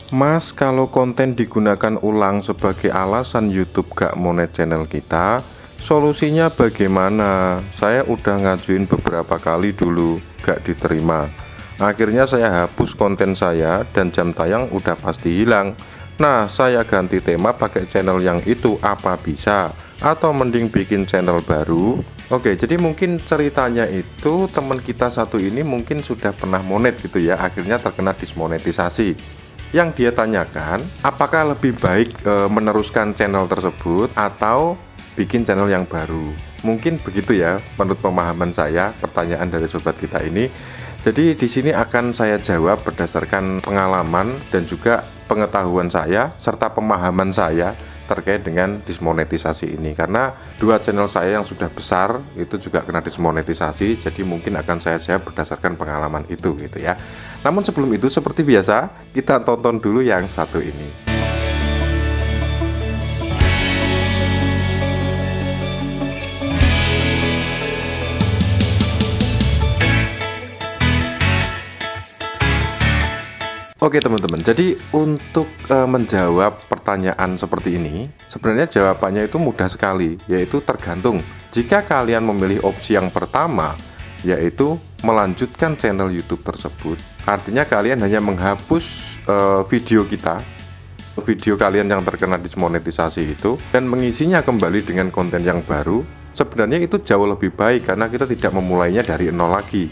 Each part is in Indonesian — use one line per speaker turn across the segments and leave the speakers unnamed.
Mas, kalau konten digunakan ulang sebagai alasan YouTube gak monet channel kita, solusinya bagaimana? Saya udah ngajuin beberapa kali dulu, gak diterima. Akhirnya saya hapus konten saya dan jam tayang udah pasti hilang. Nah, saya ganti tema pakai channel yang itu, apa bisa? Atau mending bikin channel baru? Oke, jadi mungkin ceritanya itu teman kita satu ini mungkin sudah pernah monet gitu ya, akhirnya terkena dismonetisasi. Yang dia tanyakan, apakah lebih baik meneruskan channel tersebut atau bikin channel yang baru? Mungkin begitu ya, menurut pemahaman saya, pertanyaan dari sobat kita ini. Jadi di sini akan saya jawab berdasarkan pengalaman dan juga pengetahuan saya serta pemahaman saya terkait dengan dismonetisasi ini, karena dua channel saya yang sudah besar itu juga kena dismonetisasi, jadi mungkin akan saya jawab berdasarkan pengalaman itu gitu ya. Namun sebelum itu, seperti biasa, kita tonton dulu yang satu ini. Oke teman-teman, jadi untuk menjawab pertanyaan seperti ini, sebenarnya jawabannya itu mudah sekali, yaitu tergantung. Jika kalian memilih opsi yang pertama, yaitu melanjutkan channel YouTube tersebut, artinya kalian hanya menghapus video kalian yang terkena dismonetisasi itu, dan mengisinya kembali dengan konten yang baru. Sebenarnya itu jauh lebih baik, karena kita tidak memulainya dari nol lagi.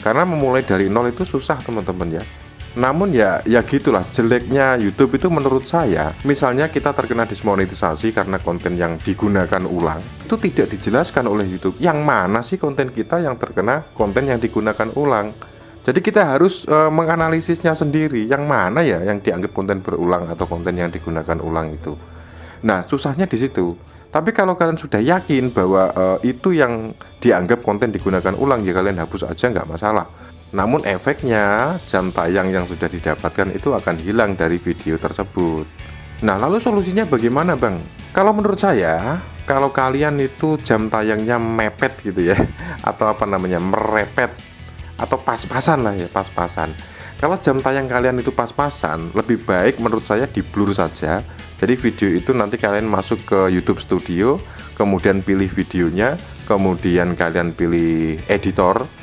Karena memulai dari nol itu susah teman-teman ya. Namun ya gitulah jeleknya YouTube itu menurut saya. Misalnya kita terkena dismonetisasi karena konten yang digunakan ulang, itu tidak dijelaskan oleh YouTube yang mana sih konten kita yang terkena konten yang digunakan ulang. Jadi kita harus menganalisisnya sendiri, yang mana ya yang dianggap konten berulang atau konten yang digunakan ulang itu. Nah, susahnya di situ. Tapi kalau kalian sudah yakin bahwa itu yang dianggap konten digunakan ulang, ya kalian hapus aja, nggak masalah. Namun efeknya jam tayang yang sudah didapatkan itu akan hilang dari video tersebut. Nah, lalu solusinya bagaimana Bang? Kalau menurut saya, kalau kalian itu jam tayangnya mepet gitu ya, atau apa namanya, merepet, atau pas-pasan lah ya, pas-pasan. Kalau jam tayang kalian itu pas-pasan, lebih baik menurut saya di blur saja. Jadi video itu nanti kalian masuk ke YouTube Studio, kemudian pilih videonya, kemudian kalian pilih editor.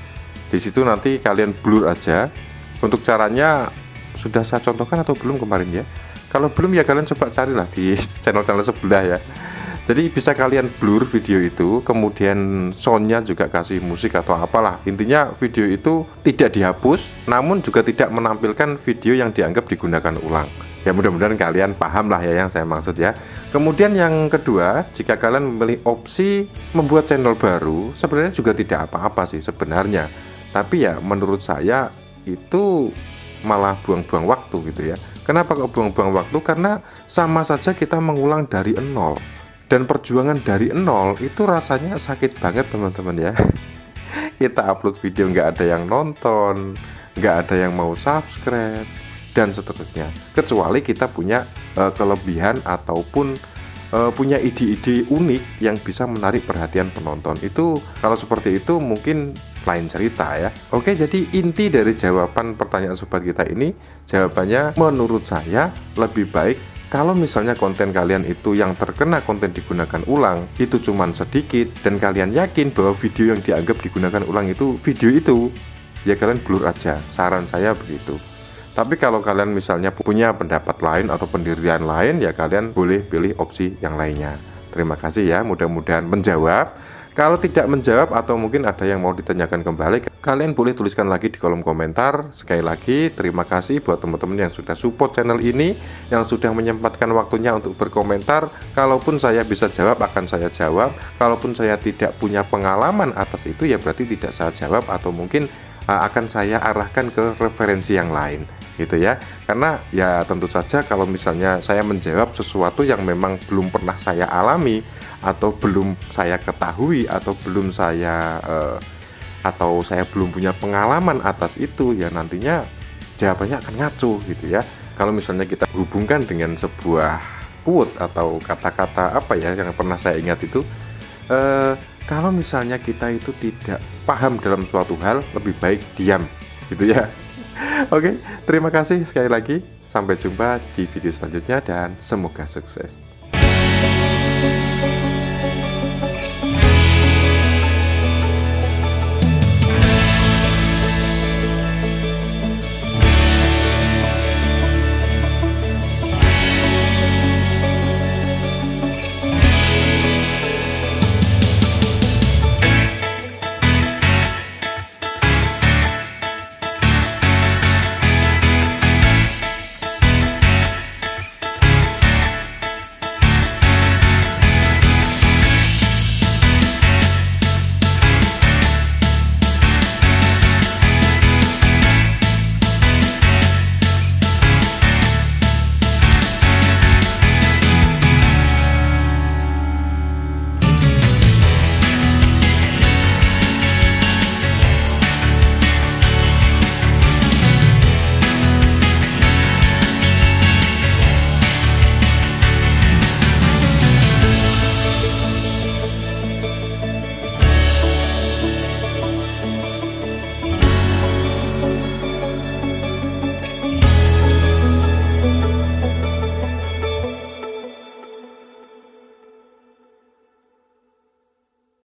Di situ nanti kalian blur aja. Untuk caranya sudah saya contohkan atau belum kemarin ya? Kalau belum ya kalian coba carilah di channel-channel sebelah ya. Jadi bisa kalian blur video itu, kemudian soundnya juga kasih musik atau apalah. Intinya video itu tidak dihapus, namun juga tidak menampilkan video yang dianggap digunakan ulang. Ya mudah-mudahan kalian paham lah ya yang saya maksud ya. Kemudian yang kedua, jika kalian memilih opsi membuat channel baru, sebenarnya juga tidak apa-apa sih sebenarnya. Tapi ya menurut saya itu malah buang-buang waktu gitu ya. Kenapa kok buang-buang waktu? Karena sama saja kita mengulang dari nol. Dan perjuangan dari nol itu rasanya sakit banget teman-teman ya. Kita upload video nggak ada yang nonton, nggak ada yang mau subscribe, dan seterusnya. Kecuali kita punya kelebihan ataupun punya ide-ide unik yang bisa menarik perhatian penonton. Itu kalau seperti itu mungkin lain cerita ya. Oke, jadi inti dari jawaban pertanyaan sobat kita ini, jawabannya menurut saya lebih baik kalau misalnya konten kalian itu yang terkena konten digunakan ulang itu cuman sedikit, dan kalian yakin bahwa video yang dianggap digunakan ulang itu video itu, ya kalian blur aja. Saran saya begitu. Tapi kalau kalian misalnya punya pendapat lain atau pendirian lain, ya kalian boleh pilih opsi yang lainnya. Terima kasih ya, mudah-mudahan menjawab. Kalau tidak menjawab atau mungkin ada yang mau ditanyakan kembali, kalian boleh tuliskan lagi di kolom komentar. Sekali lagi terima kasih buat teman-teman yang sudah support channel ini, yang sudah menyempatkan waktunya untuk berkomentar. Kalaupun saya bisa jawab akan saya jawab. Kalaupun saya tidak punya pengalaman atas itu, ya berarti tidak saya jawab, atau mungkin akan saya arahkan ke referensi yang lain gitu ya. Karena ya tentu saja kalau misalnya saya menjawab sesuatu yang memang belum pernah saya alami, atau belum saya ketahui, atau belum saya atau saya belum punya pengalaman atas itu, ya nantinya jawabannya akan ngaco gitu ya. Kalau misalnya kita hubungkan dengan sebuah quote atau kata-kata apa ya yang pernah saya ingat itu, Kalau misalnya kita itu tidak paham dalam suatu hal, lebih baik diam, gitu ya. Oke, terima kasih sekali lagi. Sampai jumpa di video selanjutnya dan semoga sukses.